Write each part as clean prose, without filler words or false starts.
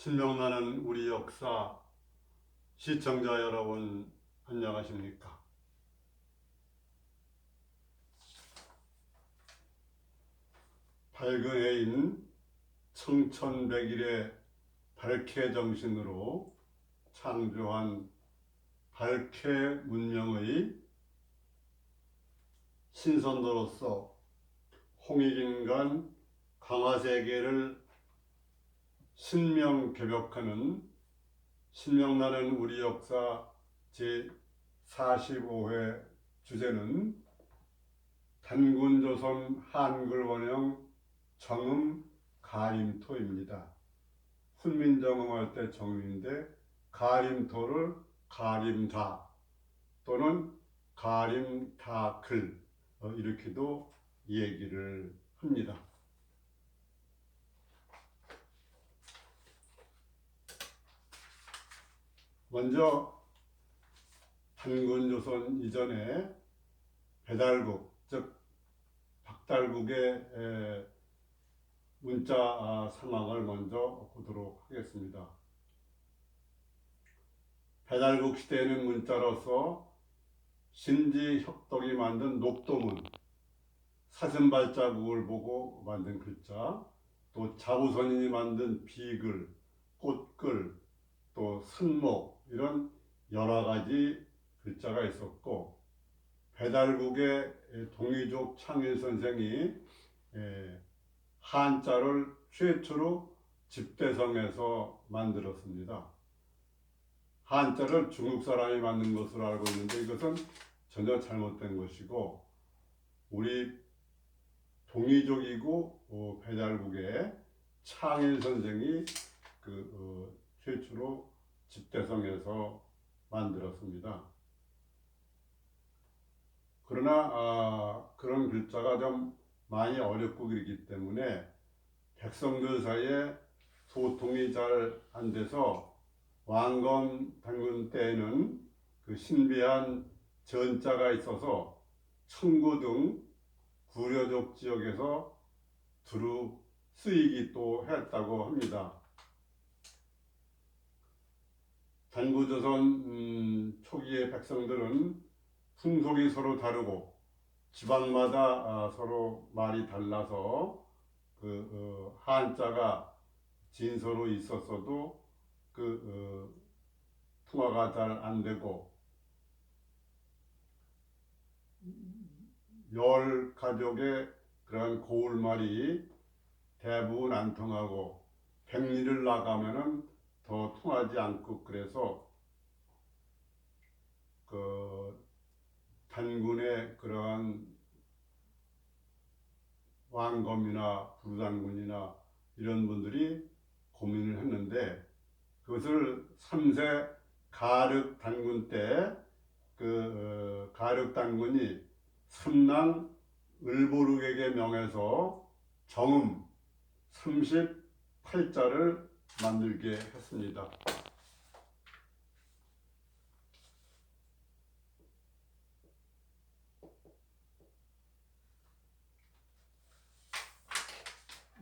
신명나는 우리 역사 시청자 여러분 안녕하십니까? 밝은 해인 청천백일의 발해 정신으로 창조한 발해 문명의 신선도로서 홍익인간 강화세계를 신명개벽하는 신명나는 우리 역사 제45회 주제는 단군조선 한글원형 정음 가림토입니다. 훈민정음할 때 정음인데 가림토를 가림다 또는 가림다글 이렇게도 얘기를 합니다. 먼저 단군조선 이전에 배달국, 즉 박달국의 문자 상황을 먼저 보도록 하겠습니다. 배달국 시대에는 문자로서 신지혁덕이 만든 녹도문, 사슴발자국을 보고 만든 글자, 또 자부선인이 만든 비글, 꽃글, 또 순목 이런 여러 가지 글자가 있었고, 배달국의 동의족 창일 선생이 한자를 최초로 집대성에서 만들었습니다. 한자를 중국 사람이 만든 것으로 알고 있는데 이것은 전혀 잘못된 것이고, 우리 동이족이고 배달국의 창일 선생이 최초로 집대성에서 만들었습니다. 그러나 그런 글자가 좀 많이 어렵고 그렇기 때문에 백성들 사이에 소통이 잘 안 돼서 왕건 단군 때에는 그 신비한 전자가 있어서 청구 등 구려족 지역에서 두루 쓰이기 또 했다고 합니다. 단구조선 초기의 백성들은 풍속이 서로 다르고 지방마다 서로 말이 달라서 한자가 진서로 있었어도 통화가 잘 안 되고, 열 가족의 그런 고울말이 대부분 안 통하고 백리를 나가면은 더 통하지 않고, 그래서 단군의 그러한 왕검이나 부단군이나 이런 분들이 고민을 했는데, 그것을 3세 가륵 단군 때 가륵 단군이 삼남 을보륵에게 명해서 정음 38자를 만들게 했습니다.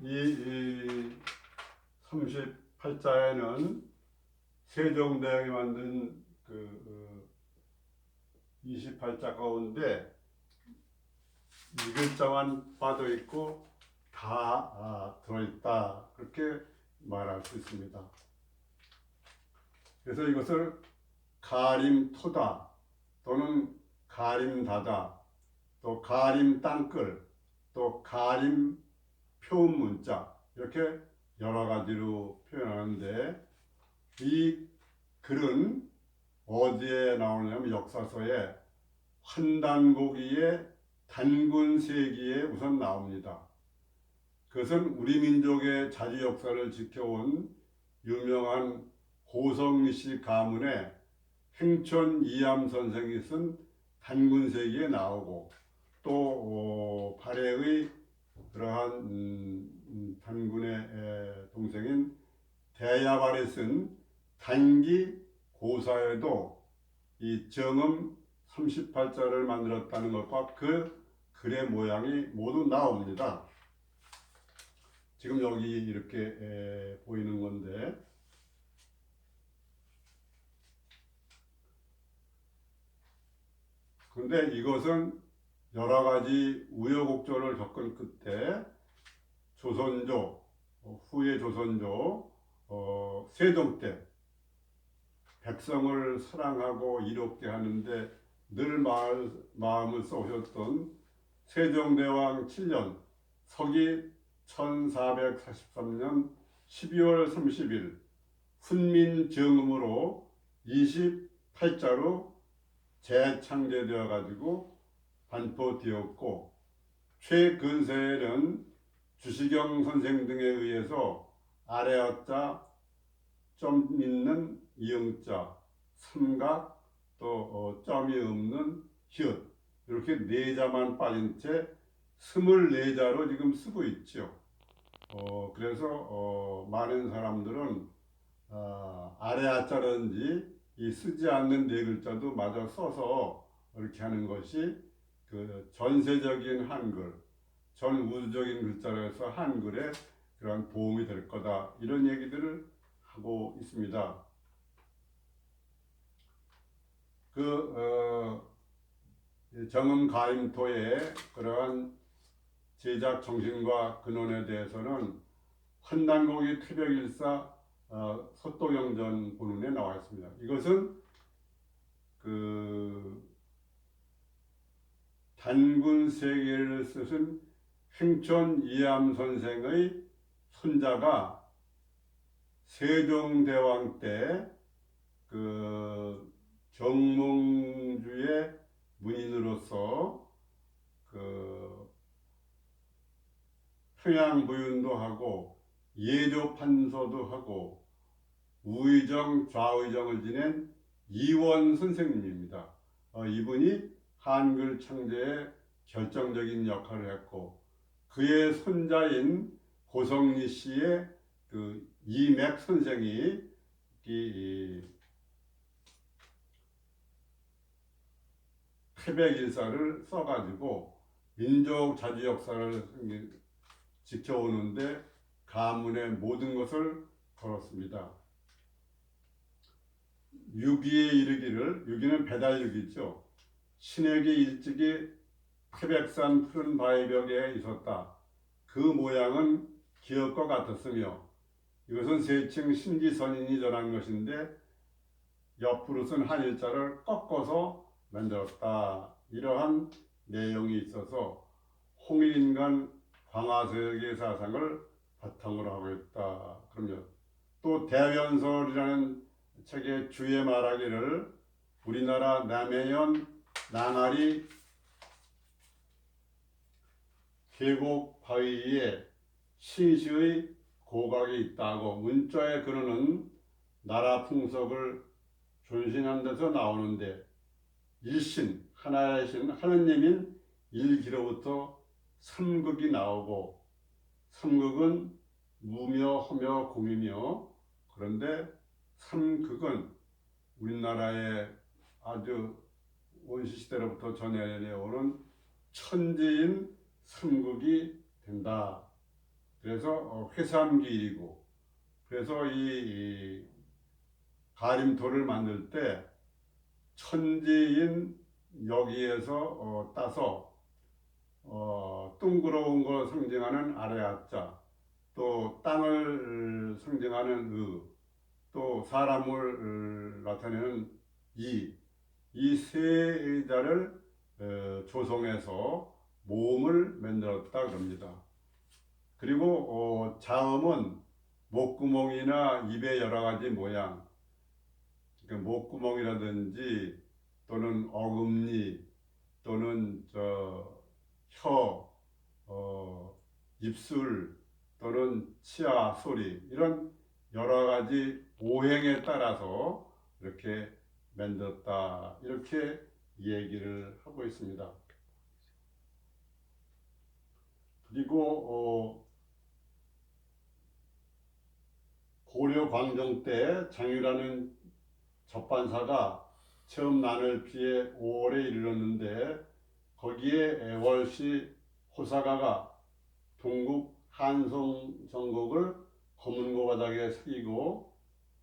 이 38자에는 세종대왕이 만든 28자 가운데 이 글자만 빠져 있고 다 들어있다, 그렇게 말할 수 있습니다. 그래서 이것을 가림토다 또는 가림다다, 또 가림 땅글, 또 가림 표문자, 이렇게 여러 가지로 표현하는데, 이 글은 어디에 나오냐면 역사서에 환단고기의 단군세기에 우선 나옵니다. 그것은 우리 민족의 자주 역사를 지켜온 유명한 고성시 가문의 행천 이암 선생이 쓴 단군세기에 나오고, 또 발해의 그러한 단군의 동생인 대야발이 쓴 단기 고사에도 이 정음 38자를 만들었다는 것과 그 글의 모양이 모두 나옵니다. 지금 여기 이렇게 보이는 건데, 근데 이것은 여러 가지 우여곡절을 겪은 끝에 조선조, 후의 조선조, 세종 때 백성을 사랑하고 이롭게 하는데 늘 마음을 쏘셨던 세종대왕 7년 서기 1443년 12월 30일 훈민정음으로 28자로 재창제되어 가지고 반포되었고, 최근세에는 주시경 선생 등에 의해서 아래어자 점 있는 이응자, 삼각, 또 점이 없는 히읗, 이렇게 네 자만 빠진 채 24자로 지금 쓰고 있죠. 그래서 많은 사람들은 아래아자라든지 이 쓰지 않는 네 글자도 마저 써서 이렇게 하는 것이 그 전세적인 한글, 전 우주적인 글자로 해서 한글에 그런 도움이 될 거다, 이런 얘기들을 하고 있습니다. 정음 가임토의 그러한 제작 정신과 근원에 대해서는 환단고기 태백일사 서도영전 본문에 나와 있습니다. 이것은 그 단군세계를 쓰신 행촌 이암 선생의 손자가 세종대왕 때 그 정몽주의 문인으로서 그 평양부윤도 하고 예조판서도 하고 우의정 좌의정을 지낸 이원 선생님입니다. 이분이 한글 창제에 결정적인 역할을 했고, 그의 손자인 고성리 씨의 그 이맥 선생이 태백일사를 써가지고 민족 자주 역사를 지켜오는데 가문의 모든 것을 걸었습니다. 유기에 이르기를, 유기는 배달유기죠. 신에게 일찍이 태백산 푸른 바위벽에 있었다. 그 모양은 기억과 같았으며, 이것은 세층 신기선인이 전한 것인데 옆으로 쓴 한일자를 꺾어서 만들었다, 이러한 내용이 있어서 홍일인간 광화석의 사상을 바탕으로 하고 있다. 그러면 또 대변설이라는 책의 주에 말하기를, 우리나라 남해안 낭아리 계곡 바위에 신시의 고각이 있다고, 문자에 그러는 나라 풍속을 존신한 데서 나오는데, 일신, 하나의 신, 하느님인 일기로부터 삼극이 나오고, 삼극은 무며 허며 공이며, 그런데 삼극은 우리나라의 아주 원시시대로부터 전해내오는 천지인 삼극이 된다. 그래서 회삼기일이고, 그래서 이 가림토를 만들 때 천지인 여기에서 따서 둥그러운 걸 상징하는 아래아자, 또 땅을 상징하는 의, 또 사람을 나타내는 이 세 자를 조성해서 모음을 만들었다 그럽니다. 그리고 자음은 목구멍이나 입의 여러 가지 모양, 그러니까 목구멍이라든지 또는 어금니 또는 혀, 입술 또는 치아 소리, 이런 여러 가지 오행에 따라서 이렇게 만들었다, 이렇게 얘기를 하고 있습니다. 그리고 고려 광종 때 장유라는 접반사가 처음 난을 피해 5월에 이르렀는데, 거기에 월시 호사가가 동국 한송 전국을 검은고 바닥에 새기고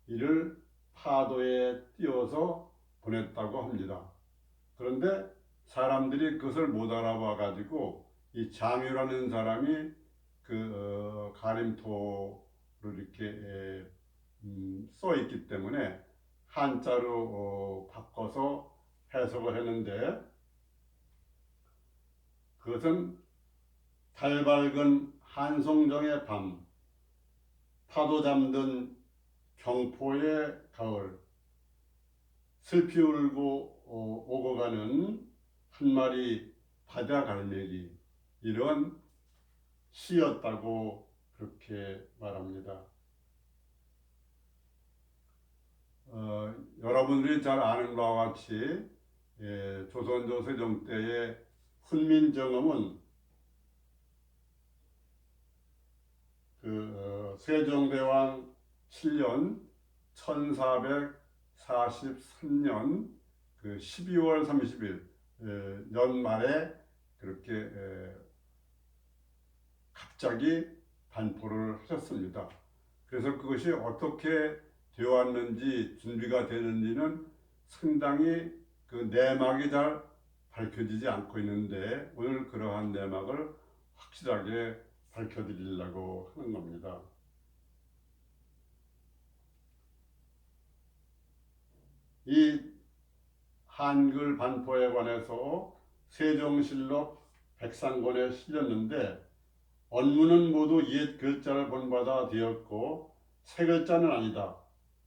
이를 파도에 띄워서 보냈다고 합니다. 그런데 사람들이 그것을 못 알아봐 가지고 이 장유라는 사람이 가림토로 이렇게 써 있기 때문에 한자로 바꿔서 해석을 했는데, 그것은 달 밝은 한송정의 밤, 파도 잠든 경포의 가을, 슬피 울고 오고 가는 한 마리 바다 갈매기, 이런 시였다고 그렇게 말합니다. 여러분들이 잘 아는 바와 같이 조선조 세종 때의 훈민정음은 세종대왕 7년 1443년 12월 30일 연말에 그렇게 갑자기 반포를 하셨습니다. 그래서 그것이 어떻게 되었는지, 준비가 되는지는 상당히 그 내막이 잘 밝혀지지 않고 있는데, 오늘 그러한 내막을 확실하게 밝혀드리려고 하는 겁니다. 이 한글 반포에 관해서 세종실록 백상권에 실렸는데, 언문은 모두 옛 글자를 본받아 되었고 새 글자는 아니다.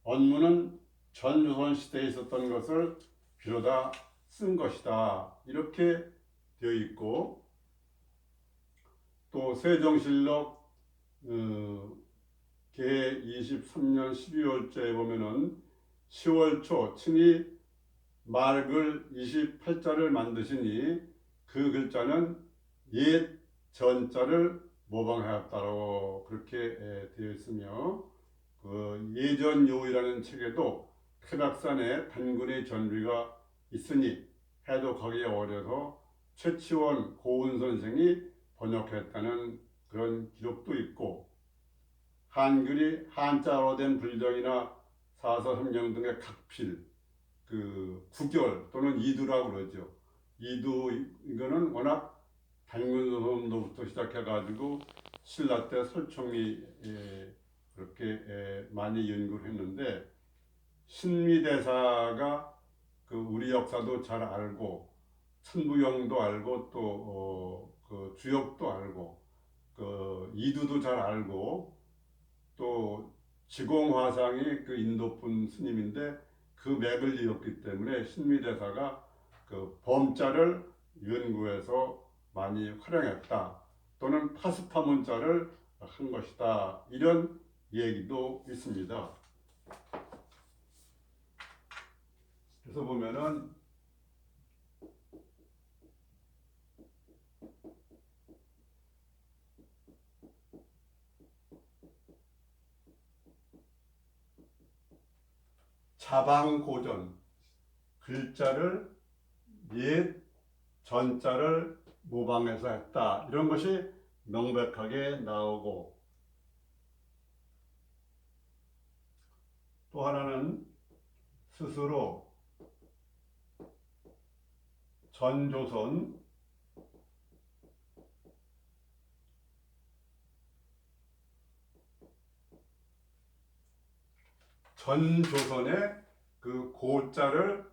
언문은 전조선 시대에 있었던 것을 비로다 쓴 것이다. 이렇게 되어 있고, 또 세종실록 개 23년 12월자에 보면은 10월 초 친히 말글 28자를 만드시니 그 글자는 옛 전자를 모방하였다고 그렇게 되어 있으며, 예전요이라는 책에도 크락산에 단군의 전비가 있으니 해도 거기에 어려서 최치원 고은 선생이 번역했다는 그런 기록도 있고, 한글이 한자로 된 불경이나 사서성경 등의 각필, 구결 또는 이두라고 그러죠. 이두, 이거는 워낙 단군서부터 시작해가지고 신라 때 설총이 그렇게 많이 연구를 했는데, 신미대사가 우리 역사도 잘 알고 천부경도 알고 또 주역도 알고 이두도 잘 알고, 또 지공화상이 인도분 스님인데 그 맥을 이었기 때문에 신미대사가 범자를 연구해서 많이 활용했다, 또는 파스파문자를 한 것이다, 이런 얘기도 있습니다. 그래서 보면은 자방고전, 글자를 옛 전자를 모방해서 했다, 이런 것이 명백하게 나오고, 또 하나는 스스로 전조선의 고자를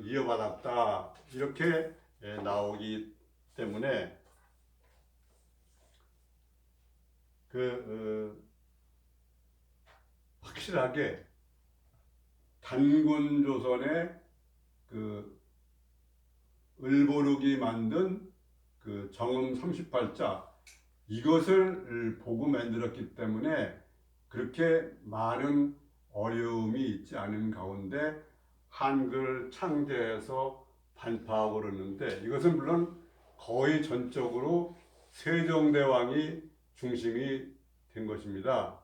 이어받았다, 이렇게 나오기 때문에 확실하게 단군조선의 을보룩이 만든 정음 38자, 이것을 보고 만들었기 때문에 그렇게 많은 어려움이 있지 않은 가운데 한글 창제해서 반파하고 그러는데, 이것은 물론 거의 전적으로 세종대왕이 중심이 된 것입니다.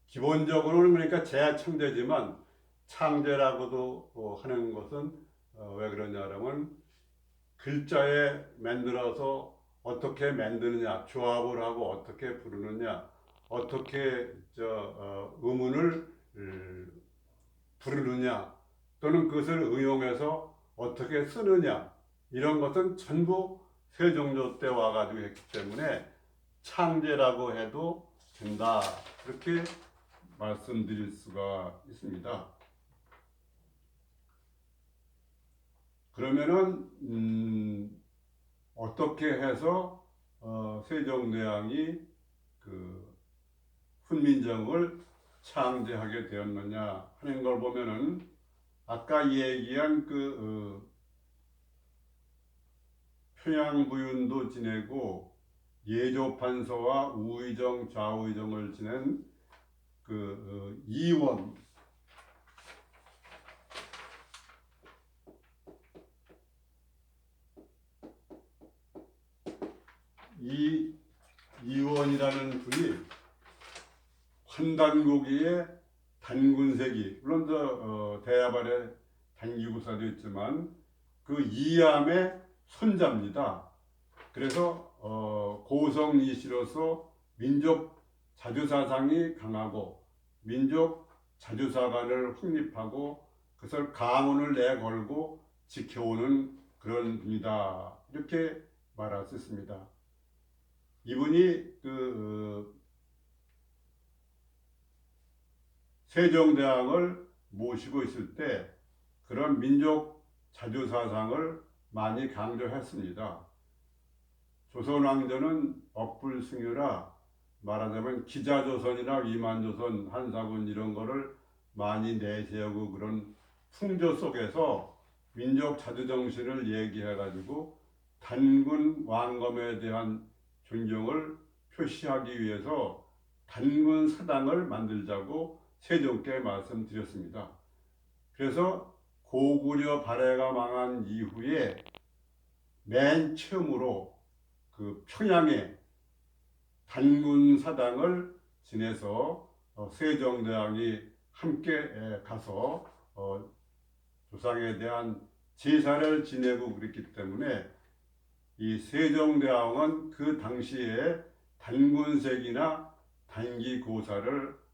기본적으로는 그러니까 재창제지만, 창제라고도 하는 것은 왜 그러냐면 글자에 만들어서 어떻게 만드느냐, 조합을 하고 어떻게 부르느냐, 어떻게 음운을 부르느냐, 또는 그것을 응용해서 어떻게 쓰느냐, 이런 것은 전부 세종조 때 와가지고 했기 때문에 창제라고 해도 된다. 그렇게 말씀드릴 수가 있습니다. 그러면은 어떻게 해서 세종대왕이 그 훈민정음을 창제하게 되었느냐 하는 걸 보면은 아까 얘기한 평양부윤도 지내고 예조판서와 우의정, 좌의정을 지낸 이원, 이 이원이라는 분이 환단고기의 단군세기, 물론 대야발의 단기구사도 있지만 그 이암의 손자입니다. 그래서 고성이시로서 민족 자주사상이 강하고 민족 자주사관을 확립하고 그것을 가문을 내걸고 지켜오는 그런 분이다. 이렇게 말할 수 있습니다. 이분이 세종대왕을 모시고 있을 때 그런 민족 자주사상을 많이 강조했습니다. 조선왕조는 억불승유라 말하자면 기자조선이나 위만조선, 한사군 이런 거를 많이 내세우고 그런 풍조 속에서 민족 자주정신을 얘기해가지고 단군 왕검에 대한 존경을 표시하기 위해서 단군 사당을 만들자고 세종께 말씀드렸습니다. 그래서 고구려 발해가 망한 이후에 맨 처음으로 그 평양에 단군 사당을 지내서 세종대왕이 함께 가서 조상에 대한 제사를 지내고 그랬기 때문에 이 세종대왕은 그 당시에 단군색이나 단기고사를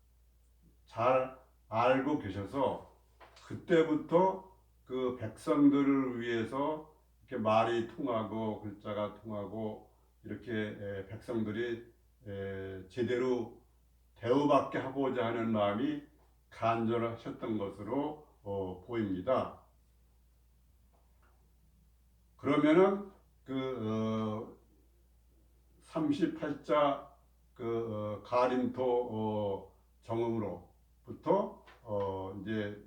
잘 알고 계셔서 그때부터 그 백성들을 위해서 이렇게 말이 통하고 글자가 통하고 이렇게 백성들이 제대로 대우받게 하고자 하는 마음이 간절하셨던 것으로 보입니다. 그러면은 38자 가림토 정음으로부터 이제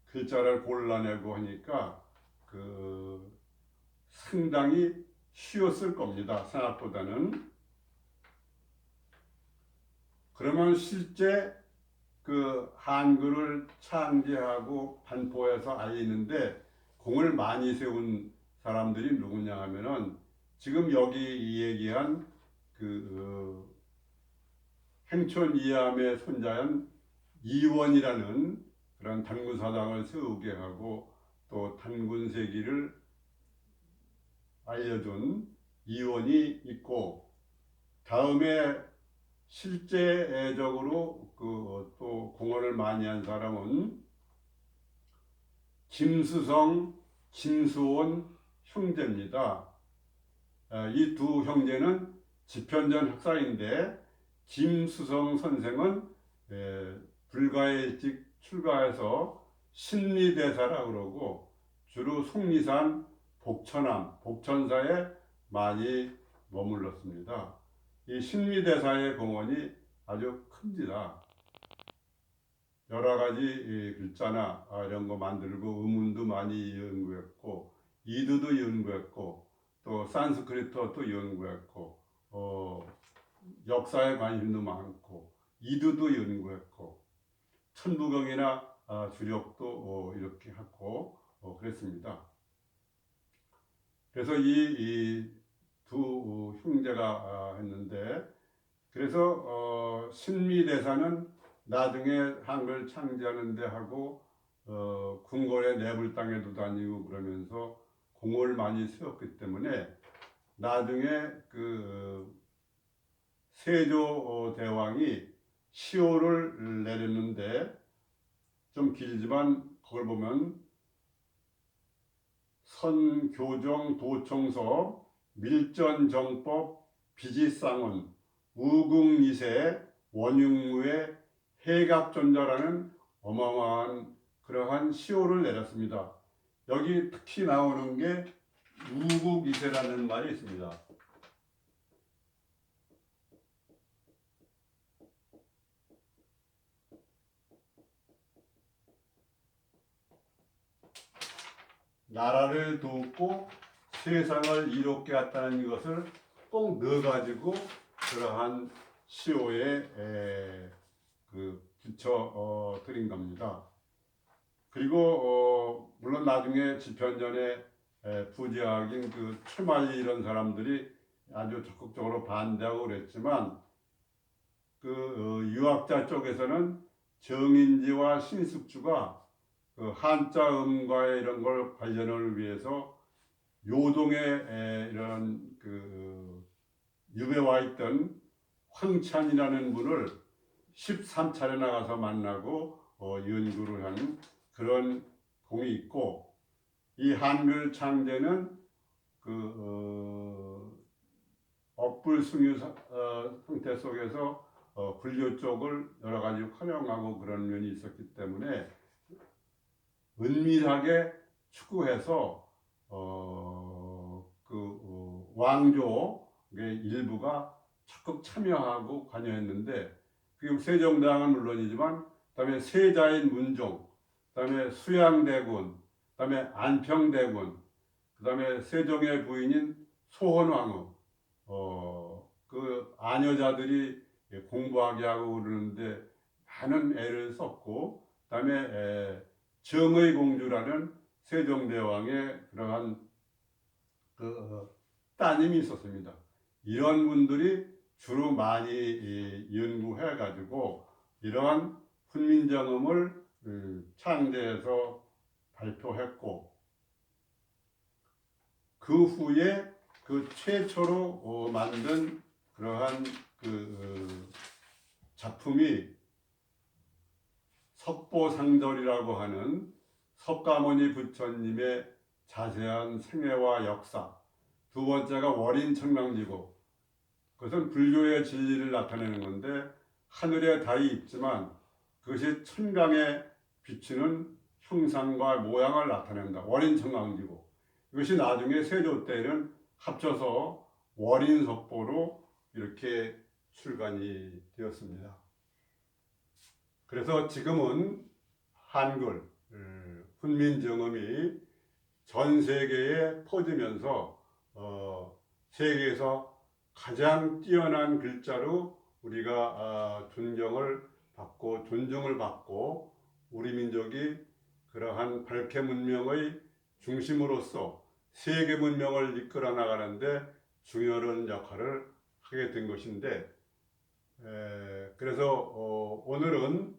글자를 골라내고 하니까 상당히 쉬웠을 겁니다. 생각보다는. 그러면 실제 한글을 창제하고 반포해서 알리는데 공을 많이 세운 사람들이 누구냐 하면은 지금 여기 얘기한 행촌 이암의 손자인 이원이라는 그런 단군사당을 세우게 하고 또 단군세기를 알려준 이원이 있고 다음에 실제적으로 또 공헌을 많이 한 사람은 김수성, 김수원 형제입니다. 이 두 형제는 집현전 학사인데 김수성 선생은 불가에 일찍 출가해서 신리대사라 그러고 주로 속리산, 복천암, 복천사에 많이 머물렀습니다. 이 신리대사의 공헌이 아주 큽니다. 여러 가지 글자나 이런 거 만들고 음운도 많이 연구했고 이두도 연구했고 또 산스크리트도 연구했고 역사에 관심도 많고 이두도 연구했고 천부경이나 주력도 이렇게 하고 그랬습니다. 그래서 이 두 형제가 했는데 그래서 신미대사는 나중에 한글 창제하는 데 하고 궁궐의 내불 땅에도 다니고 그러면서 공을 많이 세웠기 때문에 나중에 세조 대왕이 시호를 내렸는데 좀 길지만 그걸 보면 선교정 도청서 밀전정법 비지상원 우궁이세 원흉무의 해갑존자라는 어마어마한 그러한 시호를 내렸습니다. 여기 특히 나오는 게 우국이세라는 말이 있습니다. 나라를 돕고 세상을 이롭게 했다는 것을 꼭 넣어가지고 그러한 시호에 붙여 드린 겁니다. 그리고 물론 나중에 집현전에 부지학인 그 최만희 이런 사람들이 아주 적극적으로 반대하고 그랬지만 그 유학자 쪽에서는 정인지와 신숙주가 그 한자 음과의 이런 걸 관련을 위해서 요동에 이런 그 유배 와 있던 황찬이라는 분을 13차례 나가서 만나고 연구를 하는 그런 공이 있고, 이 한글 창제는 그 업불승유 상태 속에서 불교 쪽을 여러 가지 활용하고 그런 면이 있었기 때문에 은밀하게 추구해서 왕조의 일부가 적극 참여하고 관여했는데, 그게 세종대왕은 물론이지만 그다음에 세자인 문종, 그다음에 수양대군, 그다음에 안평대군, 그다음에 세종의 부인인 소헌왕후, 그 아녀자들이 공부하게 하고 그러는데 많은 애를 썼고, 그다음에 정의 공주라는 세종대왕의 그러한 따님이 있었습니다. 이런 분들이 주로 많이 연구해 가지고 이러한 훈민정음을 창제해서 발표했고, 그 후에 그 최초로 만든 그러한 작품이 석보상절이라고 하는 석가모니 부처님의 자세한 생애와 역사, 두 번째가 월인청량지고, 그것은 불교의 진리를 나타내는 건데 하늘에 달이 있지만 그것이 천강에 비추는 형상과 모양을 나타낸다. 월인청강지고, 이것이 나중에 세조 때는 합쳐서 월인석보로 이렇게 출간이 되었습니다. 그래서 지금은 한글 훈민정음이 전 세계에 퍼지면서 세계에서 가장 뛰어난 글자로 우리가 존경을 받고 존중을 받고, 우리 민족이 그러한 발해 문명의 중심으로서 세계 문명을 이끌어 나가는데 중요한 역할을 하게 된 것인데, 그래서 오늘은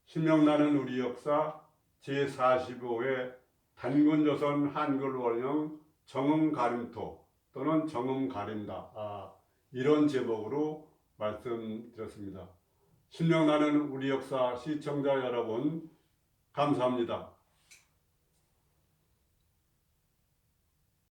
신명나는 우리 역사 제45회 단군조선 한글 원형 정음가림토 또는 정음가린다, 이런 제목으로 말씀드렸습니다. 신명나는 우리 역사 시청자 여러분, 감사합니다.